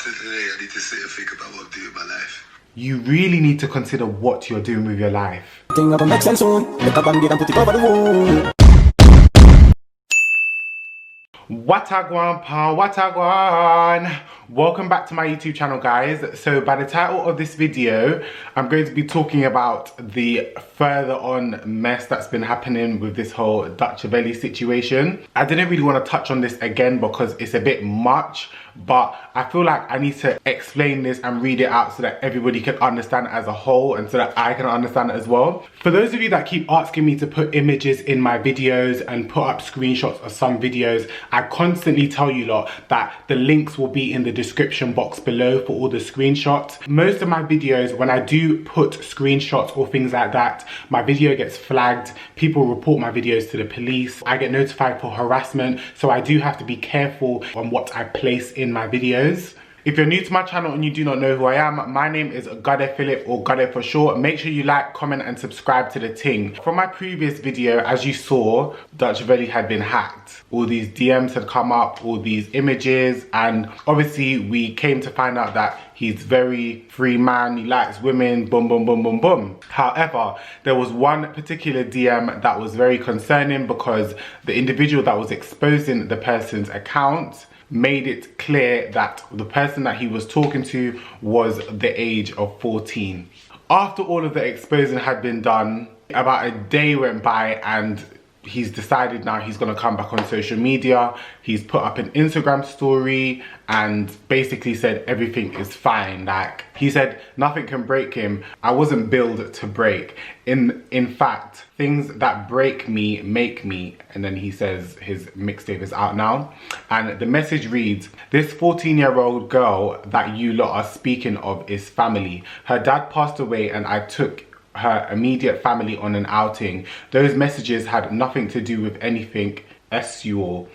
after today, I need to sit and think about what I'm doing with my life. You really need to consider what you're doing with your life. Watagwan pa, watagwan. Welcome back to my YouTube channel, guys. So by the title of this video, I'm going to be talking about the further on mess that's been happening with this whole Dutchavelli situation. I didn't really want to touch on this again because it's a bit much, but I feel like I need to explain this and read it out so that everybody can understand it as a whole and so that I can understand it as well. For those of you that keep asking me to put images in my videos and put up screenshots of some videos, I constantly tell you lot that the links will be in the description box below for all the screenshots. Most of my videos, when I do put screenshots or things like that, my video gets flagged. People report my videos to the police. I get notified for harassment, so I do have to be careful on what I place in my videos. If you're new to my channel and you do not know who I am, my name is Phillip, or Gade for short. Make sure you like, comment and subscribe to the ting. From my previous video, as you saw, Dutchavelli had been hacked. All these DMs had come up, all these images, and obviously we came to find out that he's very free man, he likes women, boom, boom, boom, boom, boom. However, there was one particular DM that was very concerning because the individual that was exposing the person's account made it clear that the person that he was talking to was the age of 14. After all of the exposing had been done, about a day went by and he's decided now he's gonna come back on social media. He's put up an Instagram story and basically said everything is fine. Like, he said nothing can break him. I wasn't built to break. In fact, things that break me make me. And then he says his mixtape is out now. And the message reads, this 14-year-old girl that you lot are speaking of is family. Her dad passed away and I took her immediate family on an outing. Those messages had nothing to do with anything sexual.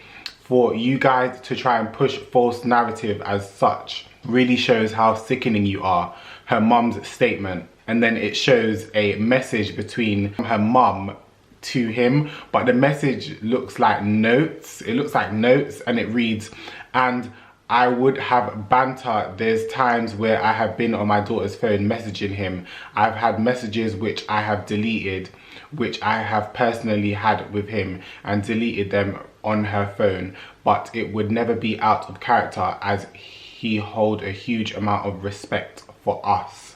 For you guys to try and push false narrative as such really shows how sickening you are. Her mum's statement. And then it shows a message between her mum to him, but the message looks like notes. It looks like notes and it reads, and I would have banter. There's times where I have been on my daughter's phone messaging him. I've had messages which I have deleted, which I have personally had with him and deleted them on her phone, but it would never be out of character as he hold a huge amount of respect for us.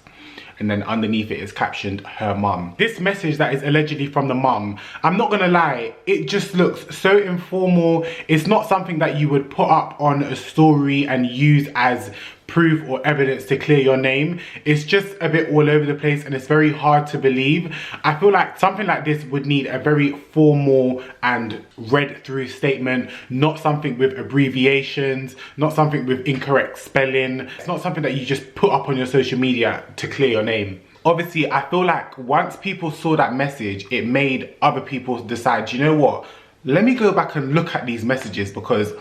And then underneath it is captioned, her mum. This message that is allegedly from the mum, I'm not gonna lie, it just looks so informal. It's not something that you would put up on a story and use as proof or evidence to clear your name. It's just a bit all over the place and it's very hard to believe. I feel like something like this would need a very formal and read through statement, not something with abbreviations, not something with incorrect spelling. It's not something that you just put up on your social media to clear your name. Obviously, I feel like once people saw that message, it made other people decide, you know what, let me go back and look at these messages because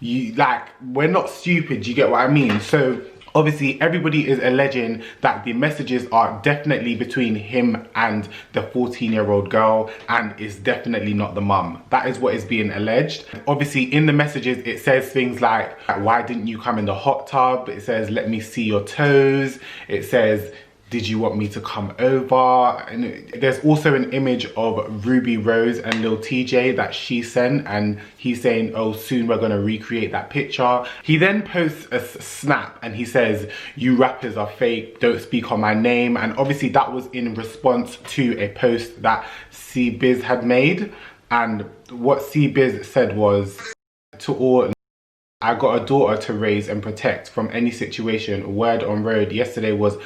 we're not stupid, you get what I mean? So obviously everybody is alleging that the messages are definitely between him and the 14-year-old girl and is definitely not the mum. That is what is being alleged. Obviously in the messages it says things like, why didn't you come in the hot tub? It says, let me see your toes. It says, did you want me to come over? And there's also an image of Ruby Rose and Lil TJ that she sent, and he's saying, oh, soon we're gonna recreate that picture. He then posts a snap and he says, you rappers are fake, don't speak on my name. And obviously that was in response to a post that C-Biz had made. And what C-Biz said was, to all, I got a daughter to raise and protect from any situation. Word on road yesterday was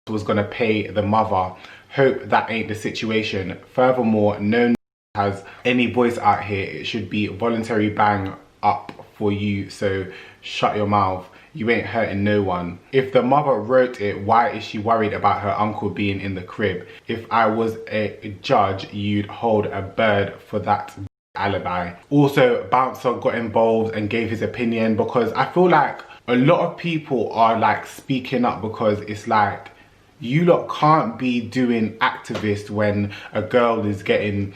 was gonna pay the mother. Hope that ain't the situation. Furthermore, no has any voice out here. It should be voluntary bang up for you, so shut your mouth. You ain't hurting no one. If the mother wrote it, why is she worried about her uncle being in the crib? If I was a judge, you'd hold a bird for that alibi. Also, Bouncer got involved and gave his opinion because I feel like a lot of people are like speaking up because it's like, you lot can't be doing activist when a girl is getting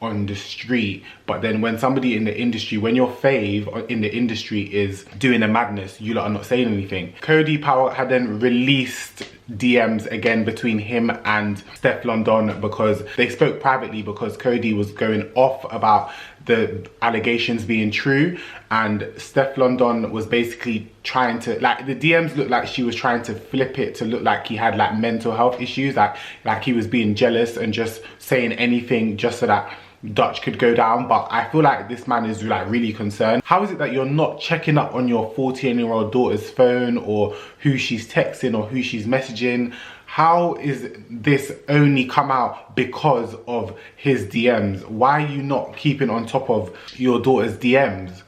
on the street, but then when somebody in the industry, when your fave in the industry is doing a madness, you lot are not saying anything. Cody Power had then released DMs again between him and Steph London because they spoke privately, because Cody was going off about the allegations being true, and Steph London was basically trying to, like, the DMs looked like she was trying to flip it to look like he had like mental health issues, like he was being jealous and just saying anything just so that Dutch could go down. But I feel like this man is like really concerned. How is it that you're not checking up on your 14-year-old daughter's phone, or who she's texting or who she's messaging? How is this only come out because of his DMs? Why are you not keeping on top of your daughter's DMs?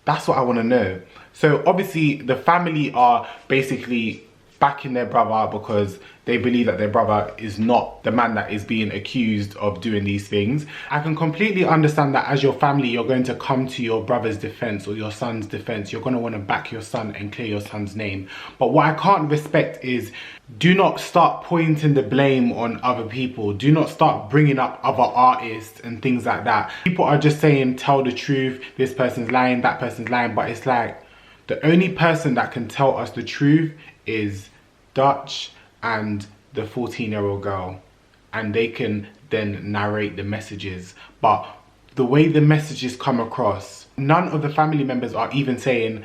That's what I want to know. So obviously the family are basically backing their brother because they believe that their brother is not the man that is being accused of doing these things. I can completely understand that as your family, you're going to come to your brother's defense or your son's defense. You're going to want to back your son and clear your son's name. But what I can't respect is, do not start pointing the blame on other people. Do not start bringing up other artists and things like that. People are just saying, tell the truth. This person's lying, that person's lying. But it's like, the only person that can tell us the truth is Dutch and the 14-year-old girl, and they can then narrate the messages. But the way the messages come across, none of the family members are even saying,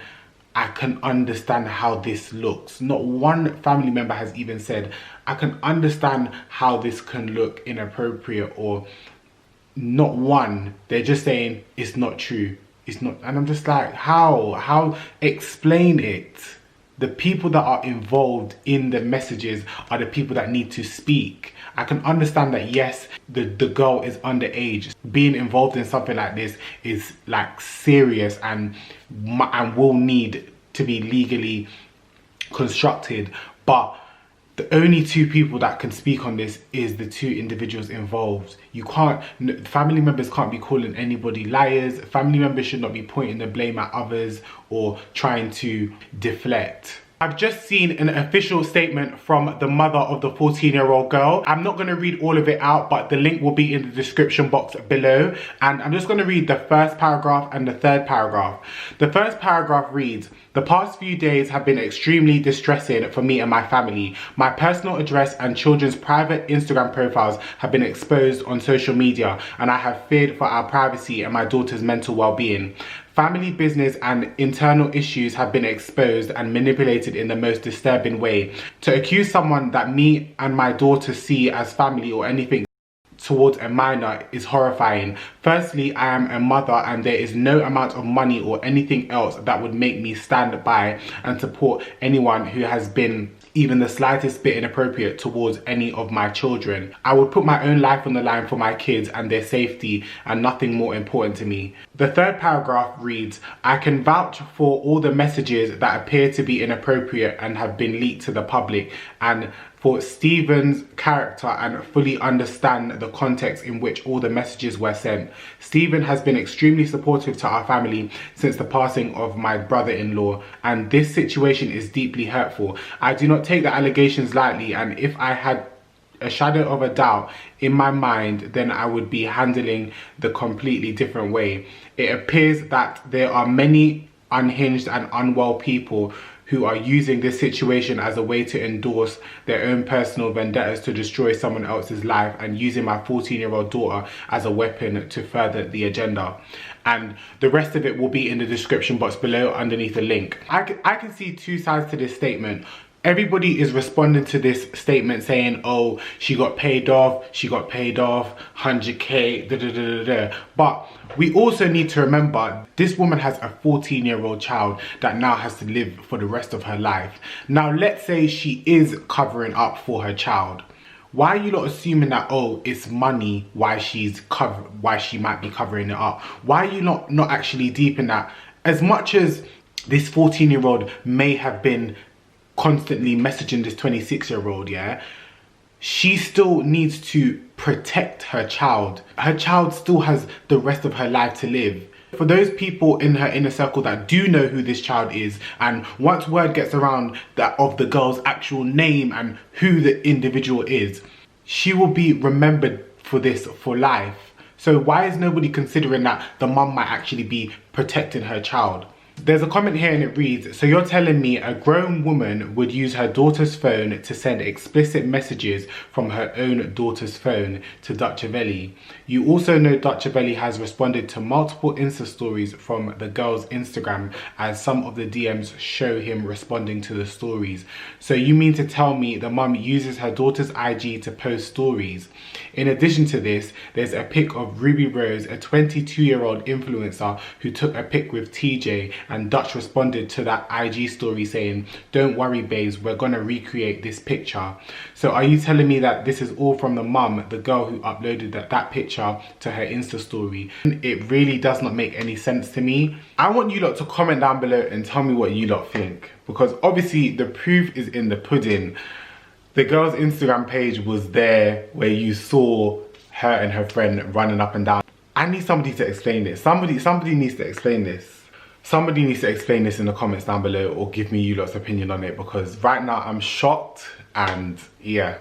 I can understand how this looks. Not one family member has even said, I can understand how this can look inappropriate, or not one. They're just saying it's not true. It's not. And I'm just like, how? Explain it. The people that are involved in the messages are the people that need to speak. I can understand that, yes, the girl is underage. Being involved in something like this is like serious and will need to be legally constructed. But the only two people that can speak on this is the two individuals involved. You can't, family members can't be calling anybody liars. Family members should not be pointing the blame at others or trying to deflect. I've just seen an official statement from the mother of the 14-year-old girl. I'm not going to read all of it out, but the link will be in the description box below. And I'm just going to read the first paragraph and the third paragraph. The first paragraph reads, "The past few days have been extremely distressing for me and my family. My personal address and children's private Instagram profiles have been exposed on social media, and I have feared for our privacy and my daughter's mental well-being. Family business and internal issues have been exposed and manipulated in the most disturbing way. To accuse someone that me and my daughter see as family or anything towards a minor is horrifying. Firstly, I am a mother and there is no amount of money or anything else that would make me stand by and support anyone who has been even the slightest bit inappropriate towards any of my children. I would put my own life on the line for my kids and their safety, and nothing more important to me." The third paragraph reads, "I can vouch for all the messages that appear to be inappropriate and have been leaked to the public, and for Stephen's character, and fully understand the context in which all the messages were sent. Stephen has been extremely supportive to our family since the passing of my brother-in-law, and this situation is deeply hurtful. I do not take the allegations lightly, and if I had a shadow of a doubt in my mind, then I would be handling the completely different way. It appears that there are many unhinged and unwell people who are using this situation as a way to endorse their own personal vendettas to destroy someone else's life, and using my 14-year-old daughter as a weapon to further the agenda." And the rest of it will be in the description box below underneath the link. I can see two sides to this statement. Everybody is responding to this statement saying, oh, she got paid off, 100k, da da da da da. But we also need to remember, this woman has a 14-year-old child that now has to live for the rest of her life. Now, let's say she is covering up for her child. Why are you not assuming that, oh, it's money why she might be covering it up? Why are you not actually deep in that? As much as this 14-year-old may have been constantly messaging this 26-year-old, yeah, she still needs to protect her child. Her child still has the rest of her life to live. For those people in her inner circle that do know who this child is, and once word gets around that of the girl's actual name and who the individual is, she will be remembered for this for life. So why is nobody considering that the mum might actually be protecting her child? There's a comment here and it reads, so you're telling me a grown woman would use her daughter's phone to send explicit messages from her own daughter's phone to Dutchavelli. You also know Dutchavelli has responded to multiple Insta stories from the girl's Instagram, as some of the DMs show him responding to the stories. So you mean to tell me the mum uses her daughter's IG to post stories? In addition to this, there's a pic of Ruby Rose, a 22-year-old influencer who took a pic with TJ, and Dutch responded to that IG story saying, don't worry babes, we're gonna recreate this picture. So are you telling me that this is all from the mum, the girl who uploaded that picture to her Insta story? It really does not make any sense to me. I want you lot to comment down below and tell me what you lot think, because obviously the proof is in the pudding. The girl's Instagram page was there where you saw her and her friend running up and down. I need somebody to explain this. Somebody needs to explain this. Somebody needs to explain this in the comments down below, or give me you lot's opinion on it, because right now I'm shocked. And yeah,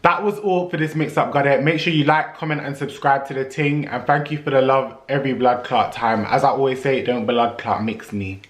that was all for this mix up, guys. Make sure you like, comment and subscribe to the ting, and thank you for the love every blood clot time. As I always say, don't blood clot mix me.